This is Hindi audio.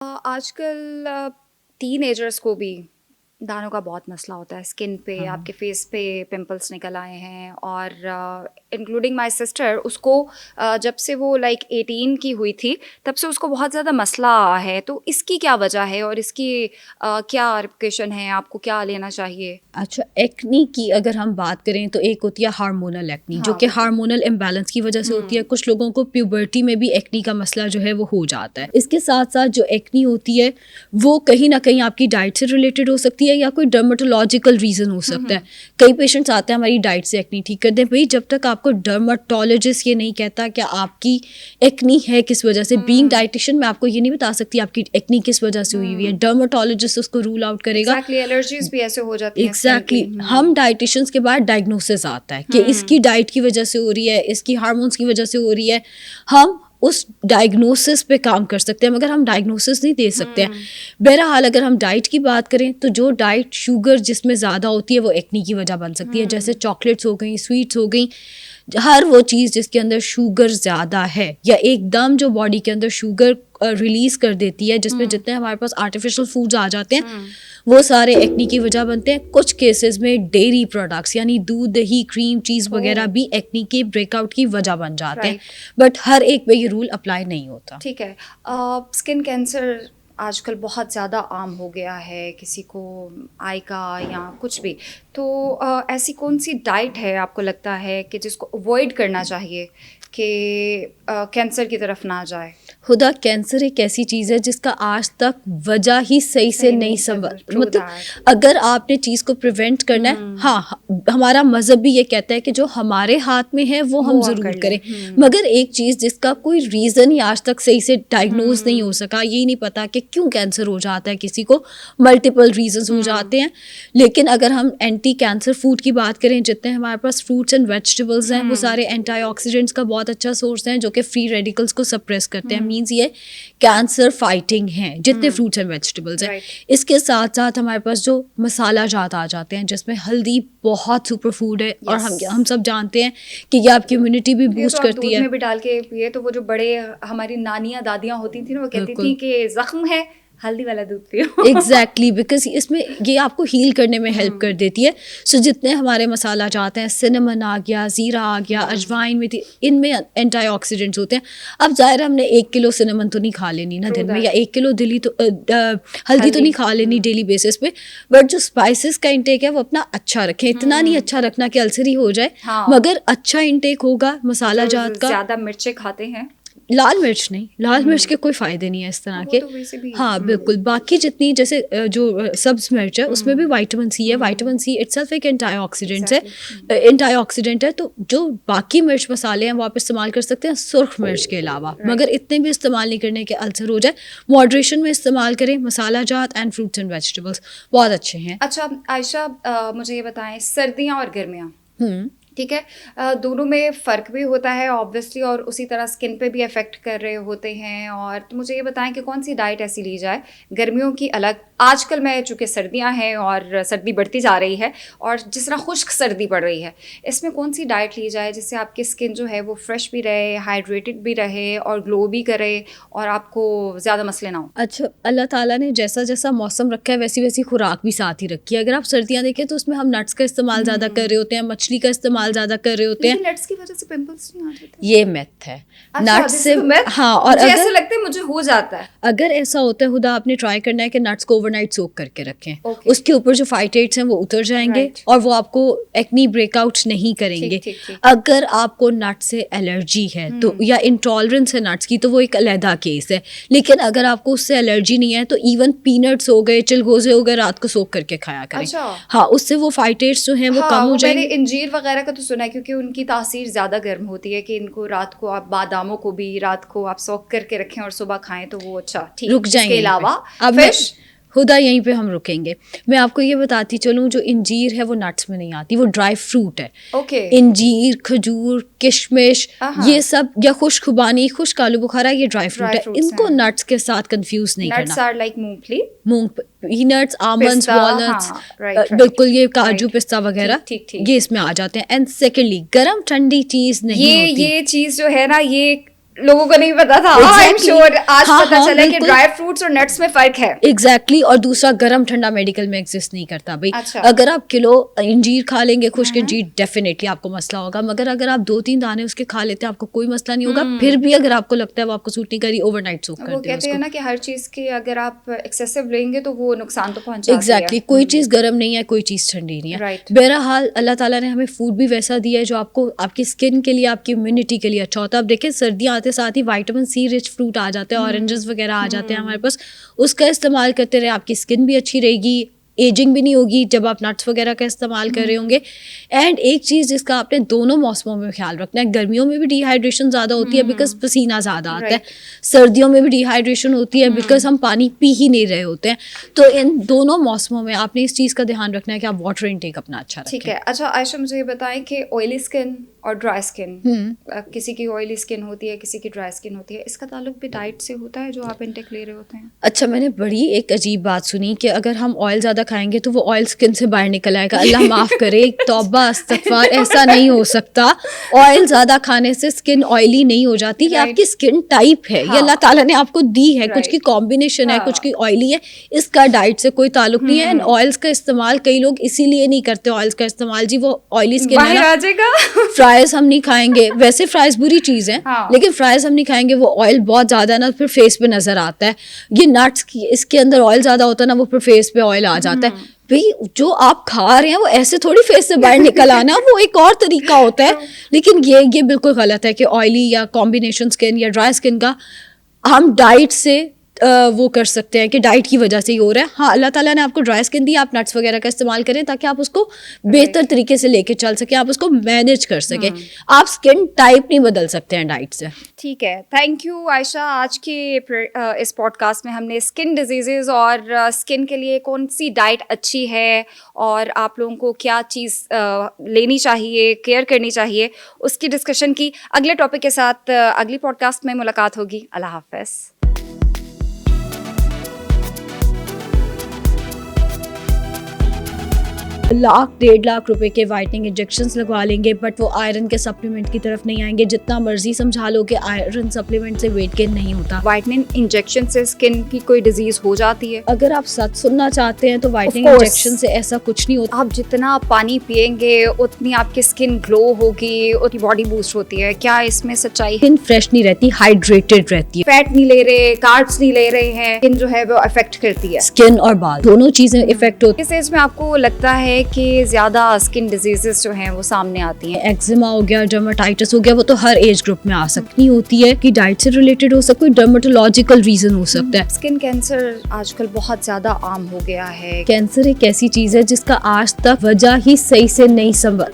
आजकल टीनेजर्स को भी दानों का बहुत मसला होता है। स्किन पे, हाँ, आपके फेस पे पिंपल्स निकल आए हैं और इंक्लूडिंग माय सिस्टर, उसको जब से वो लाइक 18 की हुई थी तब से उसको बहुत ज़्यादा मसला आया है। तो इसकी क्या वजह है और इसकी क्या रिप्लिकेशन है? आपको क्या लेना चाहिए? अच्छा एक्नी की अगर हम बात करें तो एक होती है हार्मोनल एक्नी जो हाँ, कि वो तो है। हार्मोनल इम्बैलेंस की वजह से होती है। हुँ, कुछ लोगों को प्यूबर्टी में भी एक्नी का मसला जो है वो हो जाता है। इसके साथ साथ जो एक्नी होती है वो कहीं ना कहीं आपकी डाइट से रिलेटेड हो सकती है या कोई डर्माटोलॉजिकल रीज़न हो हुँ, सकता हुँ, है। कई पेशेंट्स आते हैं हमारी डाइट से एक्नी ठीक कर दें, भाई जब तक आपको डर्माटोलॉजिस्ट ये नहीं कहता कि आपकी एक्नी है किस वजह से, बीइंग हुँ, डाइटिशियन मैं आपको ये नहीं बता सकती आपकी एक्नी किस वजह से हुई हुई है। हुँ। डर्माटोलॉजिस्ट उसको रूल आउट करेगा। एग्ज़ैक्टली, एलर्जीज़ भी ऐसे हो जाती हैं स्किन एग्जैक्टली की। हम डाइटिशियंस के बाद डायग्नोसिस आता है कि हुँ, इसकी डाइट की वजह से हो रही है, इसकी हार्मोन्स की वजह से हो रही है। हम उस डायग्नोसिस पे काम कर सकते हैं मगर हम डायग्नोसिस नहीं दे सकते हैं। हुँ, बहरहाल अगर हम डाइट की बात करें तो जो डाइट शुगर जिसमें ज़्यादा होती है वो एक्नी की वजह बन सकती है, जैसे हुँ, चॉकलेट्स हो गई, स्वीट्स हो गई। हर वो चीज़ जिसके अंदर शुगर ज़्यादा है या एकदम जो बॉडी के अंदर शुगर रिलीज कर देती है, जिसमें हुँ, जितने हमारे पास आर्टिफिशियल फूड्स आ जाते हैं हुँ, वो सारे एक्नी की वजह बनते हैं। कुछ केसेस में डेयरी प्रोडक्ट्स यानी दूध, दही, क्रीम, चीज़ वगैरह ओह! भी एक्नी के ब्रेकआउट की वजह बन जाते हैं। राइट, बट हर एक पे ये रूल अप्लाई नहीं होता। ठीक है। स्किन कैंसर आजकल बहुत ज़्यादा आम हो गया है, किसी को आई का या कुछ भी। तो ऐसी कौन-सी डाइट है आपको लगता है कि जिसको अवॉइड करना चाहिए कि कैंसर की तरफ ना जाए? खुदा कैंसर एक ऐसी चीज़ है जिसका आज तक वजह ही सही से सही नहीं नहीं समझ, पता, ट्रू मतलब दैट। अगर आपने चीज़ को प्रिवेंट करना है, हुँ, हाँ हमारा मज़हब भी ये कहता है कि जो हमारे हाथ में है वो हम वो हम ज़रूर कर लें। करें। हुँ, मगर एक चीज़ जिसका कोई रीज़न ही आज तक सही से डायग्नोज नहीं हो हुँ, सका, यही नहीं पता कि क्यों कैंसर हो जाता है किसी को, मल्टीपल रीजंस हो हुँ, जाते हैं। लेकिन अगर हम एंटी कैंसर फूड की बात करें, जितने हमारे पास फ्रूट्स एंड वेजिटेबल्स हैं वो हुँ, सारे एंटीऑक्सीडेंट्स का बहुत अच्छा सोर्स हैं जो कि फ्री रेडिकल्स को सप्रेस करते हैं। हुँ, मीन्स ये कैंसर फाइटिंग हैं जितने हुँ, फ्रूट्स एंड वेजिटेबल्स हैं। राइट। इसके साथ साथ हमारे पास जो मसाला जात आ जाते हैं जिसमें हल्दी बहुत सुपर फूड है और यस। हम सब जानते हैं कि ये आपकी इम्यूनिटी भी ये तो बूस्ट आप करती दूध है। में भी डाल के पिए तो वो जो बड़े हमारी नानियाँ, दादियाँ होती थी ना, वो कहती बिल्कुल थी कि ज़ख्म है, हल्दी वाला दूध पियो। एग्जैक्टली बिकॉज इसमें ये आपको हील करने में हेल्प कर हुँ, देती है। सो जितने हमारे मसाला जाते हैं, सिनेमन आ गया, ज़ीरा आ गया, हुँ, अजवाइन, मेथी, इनमें एंटीऑक्सीडेंट्स होते हैं। अब ज़ाहिर है हमने 1 किलो सिनेमन तो नहीं खा लेनी ना ट्रू दिन में, या दैट। 1 किलो हल्दी तो हल्दी, नहीं खा लेनी हुँ, डेली बेसिस पे। बट जो स्पाइसेस का इंटेक है वो अपना अच्छा रखें, इतना नहीं हुँ, अच्छा रखना कि अल्सर ही हो जाए, हाँ, मगर अच्छा इंटेक होगा मसाला जो जात का। ज़्यादा मिर्चें खाते हैं। लाल मिर्च नहीं, लाल मिर्च हुँ, के कोई फ़ायदे नहीं है इस तरह वो के। तो वैसे भी हाँ, हुँ, बिल्कुल, बाकी जितनी जैसे सब्ज़ मिर्च है उसमें भी हुँ, विटामिन सी है, हुँ, विटामिन सी इटसेल्फ एक एंटीऑक्सीडेंट्स है। एग्ज़ैक्टली, हुँ, एंटीऑक्सीडेंट है, तो जो बाकी मिर्च मसाले हैं वो आप इस्तेमाल कर सकते हैं सुर्ख मिर्च के अलावा, मगर राइट। इतने भी इस्तेमाल नहीं करने के अल्सर हो जाए। मॉडरेशन में इस्तेमाल करें, मसाला जात एंड फ्रूट्स एंड वेजिटेबल्स बहुत अच्छे हैं। अच्छा आयशा, मुझे ये बताएँ, सर्दियाँ और गर्मियाँ, हुँ। ठीक है। दोनों में फ़र्क भी होता है ऑब्वियसली और उसी तरह स्किन पे भी इफ़ेक्ट कर रहे होते हैं। और तो मुझे ये बताएं कि कौन सी डाइट ऐसी ली जाए, गर्मियों की अलग, आजकल में चूँकि सर्दियां हैं और सर्दी बढ़ती जा रही है और जिस तरह खुश्क सर्दी पड़ रही है, इसमें कौन सी डाइट ली जाए जिससे आपकी स्किन जो है वो फ्रेश भी रहे, हाइड्रेटेड भी रहे और ग्लो भी करे और आपको ज़्यादा मसले ना हो? अच्छा, अल्लाह ताला ने जैसा-जैसा मौसम रखा है वैसी-वैसी खुराक भी साथ ही रखी है। अगर आप सर्दियाँ देखें तो उसमें हम नट्स का इस्तेमाल ज़्यादा कर रहे हम्म, होते हैं, मछली का इस्तेमाल ज़्यादा कर रहे होते हैं। लेकिन नट्स की वजह से पिंपल्स नहीं आ जाते? ये मिथ है। अच्छा, नट्स दिस से इज़ अ मिथ। हाँ, और मुझे ऐसे अगर लगता है मुझे हो जाता है। अगर ऐसा होता है खुदा, आपने ट्राई करना है कि नट्स को ओवरनाइट सोक करके रखें। ओके, उसके ऊपर जो फाइटेट्स हैं वो उतर जाएँगे राइट, और वो आपको एक्नी ब्रेकआउट्स नहीं ठीक, करेंगे। ठीक, ठीक। अगर आपको नट से एलर्जी है तो, हुँ, या इंटॉलरेंस है नट्स की, तो वो एक अलहदा केस है। लेकिन अगर आपको उससे एलर्जी नहीं है तो इवन पीनट्स हो गए, चिलगोज़े हो गए, रात को सोक करके खाया करें। अच्छा। हाँ, उससे वो फाइटेट्स जो हैं वो कम हाँ, हो वो मैंने जाएँगे। इंजीर वगैरह का तो सुना है क्योंकि उनकी तासीर ज़्यादा गर्म होती है कि इनको रात को आप बादामों को भी रात को आप सोक करके रखें और सुबह खाएँ तो वो अच्छा, ठीक। रुक जाएँ इसके यहीं पे। अलावा अब मैं फिश? खुदा यहीं पे हम रुकेंगे। मैं आपको ये बताती चलूँ, जो इंजीर है वो नट्स में नहीं आती, वो ड्राई फ्रूट है। ओके। इंजीर, खजूर, किशमिश, हाँ, ये सब, या खुश्क खुबानी, खुश्क आलू बुखारा, ये ड्राई फ्रूट ड्राई है। फ्रूट्स इनको हैं। नट्स के साथ कंफ्यूज नहीं नट्स करना। आर लाइक मूँगफली, मूंग, पीनट्स, आमंड्स, पिस्ता, वॉलनट्स, हाँ, राइट, राइट, बिल्कुल ये काजू राइट। पिस्ता वगैरह ठीक, ठीक, ठीक। ये इसमें आ जाते हैं। एंड सेकेंडली, गरम ठंडी चीज़ नहीं ये होती। ये चीज़ जो है ना, ये लोगों को नहीं पता था। I am Exactly. श्योर आज हाँ, पता हाँ, चला कि बिल्कुल। ड्राई फ्रूट्स और नट्स में फर्क है। एग्जैक्टली और दूसरा गर्म ठंडा मेडिकल में एग्जिस्ट नहीं करता भाई। अच्छा। अगर आप किलो अंजीर खा लेंगे, खुश्क अंजीर, डेफिनेटली आपको मसला होगा, मगर अगर आप 2-3 दाने उसके खा लेते हैं आपको कोई मसला नहीं होगा। फिर भी अगर आपको लगता है वो आपको सूट नहीं करी, ओवरनाइट सूट कर वो दें कहते हैं उसको। ना कि हर चीज की अगर आप एक्सेसिव लेंगे तो वो नुकसान तो पहुंचाती है। एग्जैक्टली कोई चीज गर्म नहीं है, कोई चीज ठंडी नहीं है। Right. बहरहाल अल्लाह ताला ने हमें फूड भी वैसा दिया है जो आपको आपकी स्किन के लिए, आपकी इम्यूनिटी के लिए अच्छा होता है। अब देखें सर्दियाँ आते साथ ही विटामिन सी रिच फ्रूट आ जाते हैं, ऑरेंजेस वगैरह आ जाते हैं हमारे पास, उसका इस्तेमाल करते रहे, आपकी स्किन भी अच्छी रहेगी, एजिंग भी नहीं होगी जब आप नट्स वगैरह का इस्तेमाल कर रहे होंगे। एंड एक चीज़ जिसका आपने दोनों मौसमों में ख्याल रखना है, गर्मियों में भी डिहाइड्रेशन ज़्यादा होती है बिकॉज पसीना ज़्यादा आता है, सर्दियों में भी डिहाइड्रेशन होती है बिकॉज हम पानी पी ही नहीं रहे होते हैं। तो इन दोनों मौसमों में आपने इस चीज़ का ध्यान रखना है कि आप वाटर इनटेक अपना अच्छा रखें। ठीक है। अच्छा आयशा, मुझे ये बताएं कि ऑयली स्किन और ड्राई स्किन, किसी की ऑयली स्किन होती है, किसी की ड्राई स्किन होती है, इसका ताल्लुक भी डाइट से होता है जो आप इनटेक ले रहे होते हैं? अच्छा, मैंने बड़ी एक अजीब बात सुनी कि अगर हम ऑयल ज़्यादा खाएंगे तो वो ऑयल स्किन से बाहर निकल आएगा। अल्लाह माफ़ करे, तौबा इस्तग़फ़ार, ऐसा नहीं हो सकता। ऑयल ज़्यादा खाने से स्किन ऑयली नहीं हो जाती। ये आपकी स्किन टाइप है, ये अल्लाह ताला ने आपको दी है। कुछ की कॉम्बिनेशन है, कुछ की ऑयली है, इसका डाइट से कोई ताल्लुक नहीं है। एंड ऑयल्स का इस्तेमाल कई लोग इसीलिए नहीं करते ऑयल्स का इस्तेमाल, जी वो ऑयली स्किन है बाहर ना, आ जाएगा। फ्राइज हम नहीं खाएंगे। वैसे फ्राइज बुरी चीज़ है, लेकिन फ्राइज हम नहीं खाएंगे, वो ऑयल बहुत ज़्यादा है ना, फिर फेस पे नज़र आता है। ये नट्स की इसके अंदर ऑयल ज़्यादा होता है ना, वो फिर फेस पे ऑयल आ जाता है। भाई जो आप खा रहे हैं वो ऐसे थोड़ी फेस से बाहर निकल आना, वो एक और तरीका होता है। लेकिन ये बिल्कुल गलत है कि ऑयली या कॉम्बिनेशन स्किन या ड्राई स्किन का हम डाइट से वो कर सकते हैं कि डाइट की वजह से ही हो रहा है। हाँ, अल्लाह ताला ने आपको ड्राई स्किन दी, आप नट्स वगैरह का इस्तेमाल करें ताकि आप उसको बेहतर तरीके से लेके चल सकें, आप उसको मैनेज कर सकें। आप स्किन टाइप नहीं बदल सकते हैं डाइट से। ठीक है, थैंक यू आयशा। आज के इस पॉडकास्ट में हमने स्किन डिजीजेज और स्किन के लिए कौन सी डाइट अच्छी है और आप लोगों को क्या चीज़ लेनी चाहिए, केयर करनी चाहिए, उसकी डिस्कशन की। अगले टॉपिक के साथ अगली पॉडकास्ट में मुलाकात होगी। अल्लाह हाफ़िज़। लाख 1.5 लाख रुपए के वाइटनिंग इंजेक्शंस लगवा लेंगे, बट वो आयरन के सप्लीमेंट की तरफ नहीं आएंगे। जितना मर्जी समझा लो कि आयरन सप्लीमेंट से वेट गेन नहीं होता। वाइटनिंग इंजेक्शन से स्किन की कोई डिजीज हो जाती है? अगर आप सच सुनना चाहते हैं तो वाइटनिंग course. इंजेक्शन से ऐसा कुछ नहीं होता। आप जितना पानी पिएंगे उतनी आपकी स्किन ग्लो होगी, उतनी बॉडी बूस्ट होती है। क्या इसमें सच्चाई है? स्किन फ्रेश नहीं रहती, हाइड्रेटेड रहती है। फैट नहीं ले रहे, कार्ब्स नहीं ले रहे हैं, स्किन जो है वो अफेक्ट करती है। स्किन और बाल दोनों चीजें इफेक्ट होती इस एज में आपको लगता है कि ज्यादा स्किन डिजीजेस जो हैं वो सामने आती हैं? है। एक्जिमा हो गया, डर्माटाइटिस हो गया, वो तो हर एज ग्रुप में आ सकती होती है कि डाइट से रिलेटेड हो सकता है, डर्मेटोलॉजिकल रीजन हो सकता है। स्किन कैंसर आजकल बहुत ज्यादा आम हो गया है। कैंसर एक ऐसी चीज है जिसका आज तक वजह ही सही से नहीं समझ